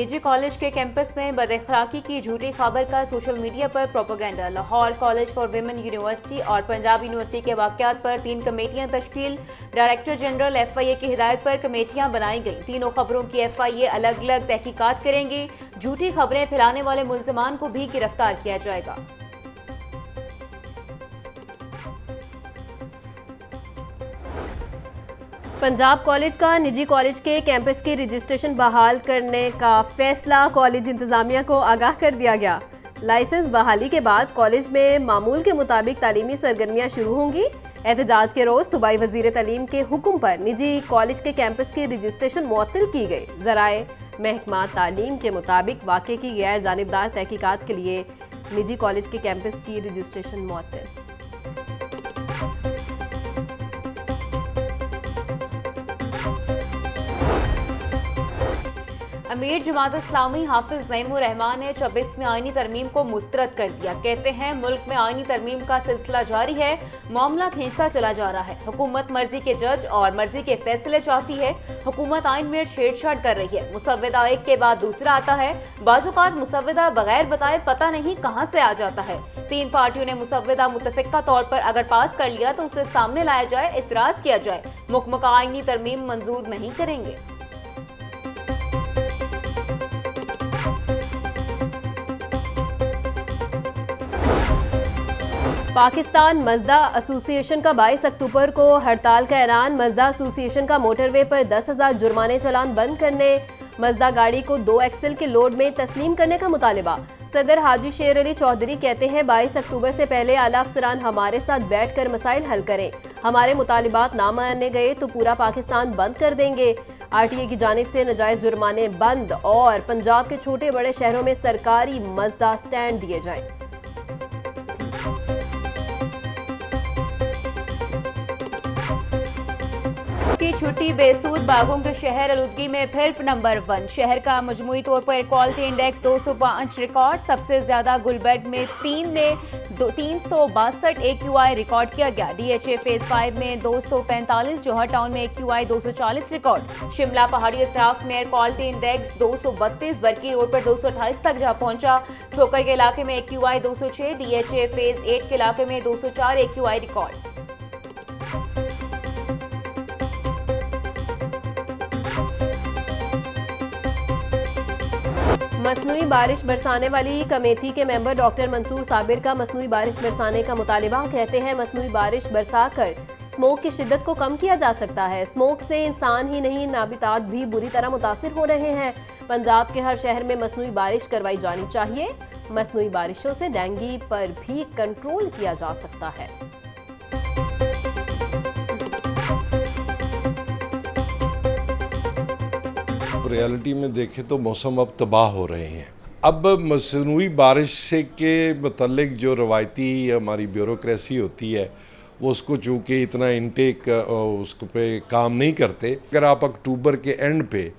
निजी कॉलेज के कैंपस में बदअखलाकी की झूठी खबर का सोशल मीडिया पर propaganda. Lahore college for women university और पंजाब यूनिवर्सिटी के वाकयात पर 3 कमेटियां तश्कील। डायरेक्टर जनरल FIA की हिदायत पर कमेटियां बनाई गई। तीनों खबरों की FIA अलग अलग तहकीकात करेंगी। झूठी खबरें फैलाने वाले मुल्ज़िमान को भी गिरफ्तार किया जाएगा। पंजाब कॉलेज का निजी कॉलेज के कैंपस की रजिस्ट्रेशन बहाल करने का फैसला, कॉलेज इंतजामिया को आगाह कर दिया गया। लाइसेंस बहाली के बाद कॉलेज में मामूल के मुताबिक तालीमी सरगर्मियां शुरू होंगी। एहतजाज के रोज सूबाई वजीर तालीम के हुक्म पर निजी कॉलेज के कैंपस की रजिस्ट्रेशन मुअत्तल की गई। ज़राए महकमा तालीम के मुताबिक वाक़े की गैर जानिबदार तहकीकात के लिए निजी कॉलेज के कैंपस की रजिस्ट्रेशन मुअत्तल। अमीर जमात इस्लामी हाफिज नईमुर रहमान ने 26वीं आईनी तरमीम को मुस्तरद कर दिया। कहते हैं मुल्क में आईनी तरमीम का सिलसिला जारी है, मामला खींचता चला जा रहा है। हुकूमत मर्जी के जज और मर्जी के फैसले चाहती है। हुकूमत आइन में छेड़छाड़ कर रही है। मुसव्वदा एक के बाद दूसरा आता है। बाज़-औक़ात मुसव्वदा बगैर बताए पता नहीं कहां से आ जाता है। 3 पार्टियों ने मुसव्वदा मुतफ़िक़ा तौर पर अगर पास कर लिया तो उसे सामने लाया जाए, इतराज़ किया जाए। मुकम्मल आईनी तरमीम मंजूर नहीं करेंगे। पाकिस्तान मज़दा एसोसिएशन का 22 अक्टूबर को हड़ताल का ऐलान। मज़दा एसोसिएशन का मोटरवे पर 10,000 जुर्माने चालान बंद करने, मज़दा गाड़ी को 2 एक्सल के लोड में तस्लीम करने का मुतालिबा। सदर हाजी शेर अली चौधरी कहते हैं 22 अक्टूबर से पहले आला अफसरान हमारे साथ बैठकर मसाइल हल करें। हमारे मुतालिबात ना माने गए तो पूरा पाकिस्तान बंद कर देंगे। RTA की जानिब से नाजायज़ जुर्माने बंद और पंजाब के छोटे बड़े शहरों में सरकारी मज़दा स्टैंड दिए जाएं। की छुट्टी बेसूद बागों के शहर आलूदगी में फिर नंबर 1। शहर का मजमूई तौर पर क्वालिटी इंडेक्स 205 रिकॉर्ड। सबसे ज्यादा गुलबर्ग में 362 AQI रिकॉर्ड किया गया। DHA फेज 5 में 245, जौहर टाउन में AQI 240 रिकॉर्ड। शिमला पहाड़ी अतराफ में एयर क्वालिटी इंडेक्स 232, बरकी रोड पर 228 तक जा पहुंचा। ठोकर के इलाके में AQI 206, DHA फेज 8 के इलाके में 204 AQI रिकॉर्ड। मसनूई बारिश बरसाने वाली कमेटी के मेंबर डॉक्टर मंसूर साबिर का मसनूई बारिश बरसाने का मुतालिबा। कहते हैं मसनूई बारिश बरसा कर स्मोक की शिद्दत को कम किया जा सकता है। स्मोक से इंसान ही नहीं नाबितात भी बुरी तरह मुतासिर हो रहे हैं। पंजाब के हर शहर में मसनूई बारिश करवाई जानी चाहिए। मसनूई बारिशों से डेंगू पर भी कंट्रोल किया जा सकता है। रियलिटी में देखें तो मौसम अब तबाह हो रहे हैं। अब मसनूई बारिश से के मतलब जो रवायती हमारी ब्यूरोक्रेसी होती है वो उसको चूँकि इतना इनटेक उसको पे काम नहीं करते। अगर आप अक्टूबर के एंड पे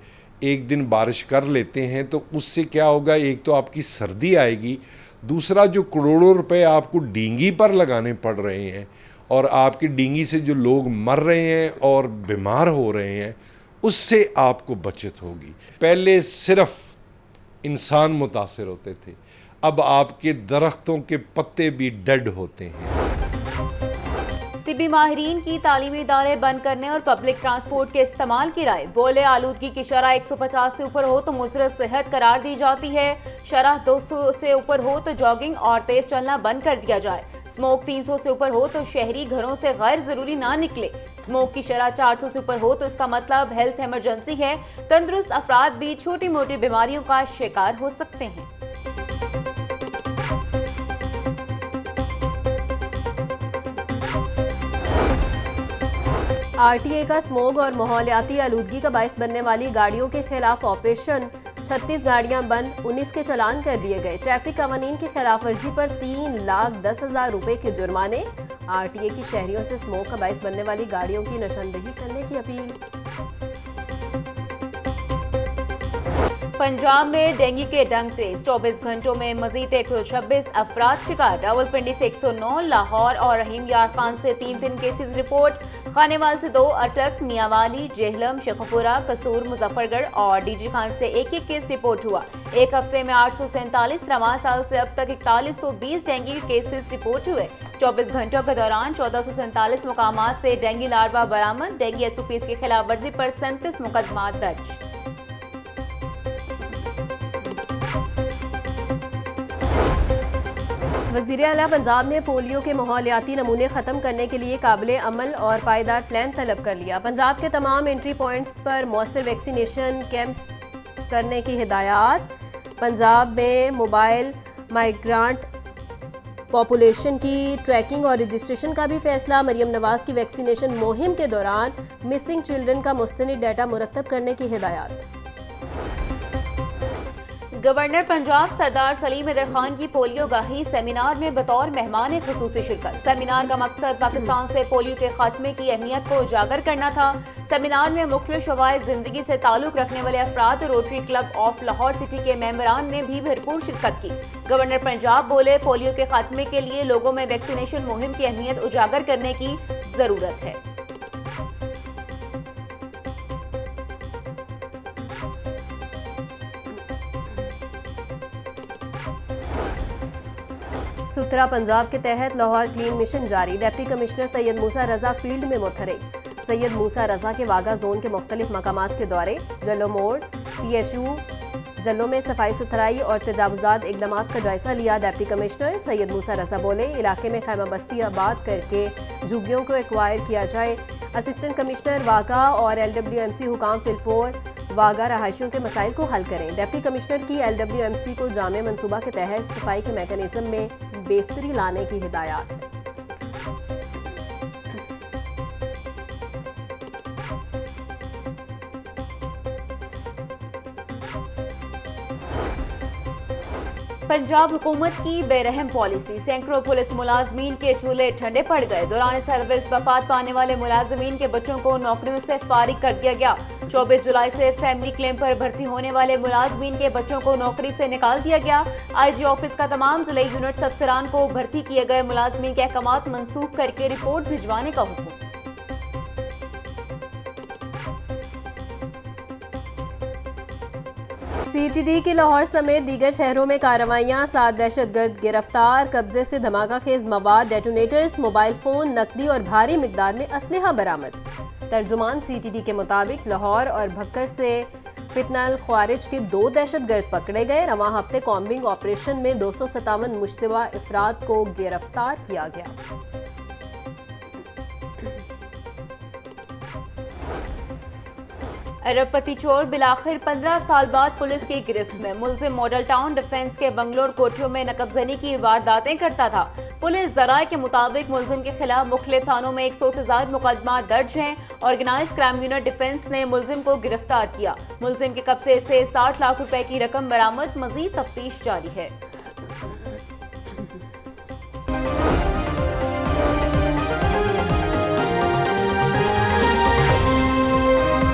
एक दिन बारिश कर लेते हैं तो उससे क्या होगा, एक तो आपकी सर्दी आएगी, दूसरा जो करोड़ों रुपए आपको डींगी पर लगाने पड़ रहे हैं और आपकी डींगी से जो लोग मर रहे हैं और बीमार हो रहे हैं उससे आपको बचत होगी। पहले सिर्फ इंसान मुतासिर होते थे, अब आपके दरख्तों के पत्ते भी डेड होते हैं। तिबी माहिरीन की तालीमी इदारे बंद करने और पब्लिक ट्रांसपोर्ट के इस्तेमाल की राय। बोले आलूदगी की शरह 150 से ऊपर हो तो मुज़र सेहत करार दी जाती है। शरह 200 से ऊपर हो तो जॉगिंग और तेज चलना बंद कर दिया जाए। स्मोक 300 से ऊपर हो तो शहरी घरों से गैर जरूरी ना निकले। स्मोक की शरह 400 से ऊपर हो तो इसका मतलब हेल्थ इमरजेंसी है। तंदुरुस्त अफराद भी छोटी मोटी बीमारियों का शिकार हो सकते हैं। RTA का स्मोग और माहौलियाती आलूदगी का बायस बनने वाली गाड़ियों के खिलाफ ऑपरेशन। 36 गाड़ियां बंद, 19 के चालान कर दिए गए। ट्रैफिक कवानीन की खिलाफ वर्जी पर 3,10,000 रुपए के जुर्माने। RTA की शहरियों से स्मोक का बायस बनने वाली गाड़ियों की निशानदेही करने की अपील। पंजाब में डेंगू के डंक तेज। 24 घंटों में मजीद 126 अफराद शिकार। रावलपिंडी से 109, लाहौर और रहीम यार खान से 3 केसेस रिपोर्ट। खानेवाल से 2 अटक, मियांवाली, जेहलम, शेखपुरा, कसूर, मुजफ्फरगढ़ और डीजी खान से एक केस रिपोर्ट हुआ। एक हफ्ते में 847, रवां साल से अब तक 4120 डेंगू केसेस रिपोर्ट हुए। 24 घंटों के दौरान 1447 मुकामात से डेंगू लार्वा बरामद। डेंगू SOPs की खिलाफ वर्जी पर 37 मुकदमा दर्ज। वज़ीर आला पंजाब ने पोलियो के माहौलियाती नमूने ख़त्म करने के लिए काबिल अमल और पायदार प्लान तलब कर लिया। पंजाब के तमाम एंट्री पॉइंट्स पर मौसर वैक्सीनेशन कैंप्स करने की हिदायत। पंजाब में मोबाइल माइग्रांट पॉपुलेशन की ट्रैकिंग और रजिस्ट्रेशन का भी फैसला। मरियम नवाज की वैक्सीनेशन मुहिम के दौरान मिसिंग चिल्ड्रन का मुस्तनिद डाटा मुरतब करने की हिदायत। गवर्नर पंजाब सरदार सलीम हैदर खान की पोलियो गाही सेमिनार में बतौर मेहमान खुसूसी शिरकत। सेमिनार का मकसद पाकिस्तान से पोलियो के खात्मे की अहमियत को उजागर करना था। सेमिनार में मुख्तलिफ शवाए जिंदगी से ताल्लुक रखने वाले अफराद, rotary club of Lahore city के मेंबरान ने भी भरपूर शिरकत की। गवर्नर पंजाब बोले, पोलियो के खात्मे के लिए लोगों में वैक्सीनेशन मुहिम की अहमियत उजागर करने की जरूरत है। सुथरा पंजाब के तहत लाहौर क्लीन मिशन जारी। डिप्टी कमिश्नर सैयद मूसा रजा फील्ड में मुतहरिक। सैयद मूसा रजा के वागा जोन के मुख्तलिफ मकामात के दौरे। जलो मोड़, PHU जल्लों में सफाई सुथराई और तजावुजात इकदाम का जायजा लिया। डिप्टी कमिश्नर सैयद मूसा रजा बोले, इलाके में खैमा बस्ती आबाद करके झुग्गियों को एक्वायर किया जाए। असिस्टेंट कमिश्नर वागा और LWMC हुकाम फिलफोर वागा रहायशियों के मसाइल को हल करें। डिप्टी कमिश्नर की LWMC को जामे मनसूबा के तहत सफाई के मैकेनिज्म में बेहतरी लाने की हिदायत। पंजाब हुकूमत की बेरहम पॉलिसी, सैकड़ों पुलिस मुलाजमीन के चूल्हे ठंडे पड़ गए। दौरान सर्विस वफात पाने वाले मुलाजमीन के बच्चों को नौकरियों से फारिग कर दिया गया। 24 जुलाई से फैमिली क्लेम पर भर्ती होने वाले मुलाजमीन के बच्चों को नौकरी से निकाल दिया गया। IG ऑफिस का तमाम जिले यूनिट अफसरान को भर्ती किए गए मुलाजमीन के अहकामात मनसूख करके रिपोर्ट भिजवाने का हुक्म। CTD की लाहौर समेत दीगर शहरों में कार्रवाइयाँ। 7 दहशतगर्द गिरफ्तार। कब्जे से धमाका खेज मवाद, डेटोनेटर्स, मोबाइल फोन, नकदी और भारी मिकदार में असलहा बरामद। तर्जुमान CTD के मुताबिक लाहौर और भक्कर से फितनल ख्वारिज के 2 दहशतगर्द पकड़े गए। रवां हफ्ते कॉम्बिंग ऑपरेशन में 257 मुश्तबा अफराद को गिरफ्तार किया गया। अरबपति चोर बिलाखिर 15 साल बाद पुलिस की गिरफ्त में। मुलजिम मॉडल टाउन डिफेंस के बंगलोर कोठियों में नकबजनी की वारदातें करता था। पुलिस जराये के मुताबिक मुलजिम के खिलाफ मुख्तलिफ थानों में 100 से ज्यादा मुकदमा दर्ज हैं। ऑर्गेनाइज क्राइम यूनिट डिफेंस ने मुलजिम को गिरफ्तार किया। मुलजिम के कब्जे से 60 लाख रुपए की रकम बरामद। मजीद तफ्तीश जारी है।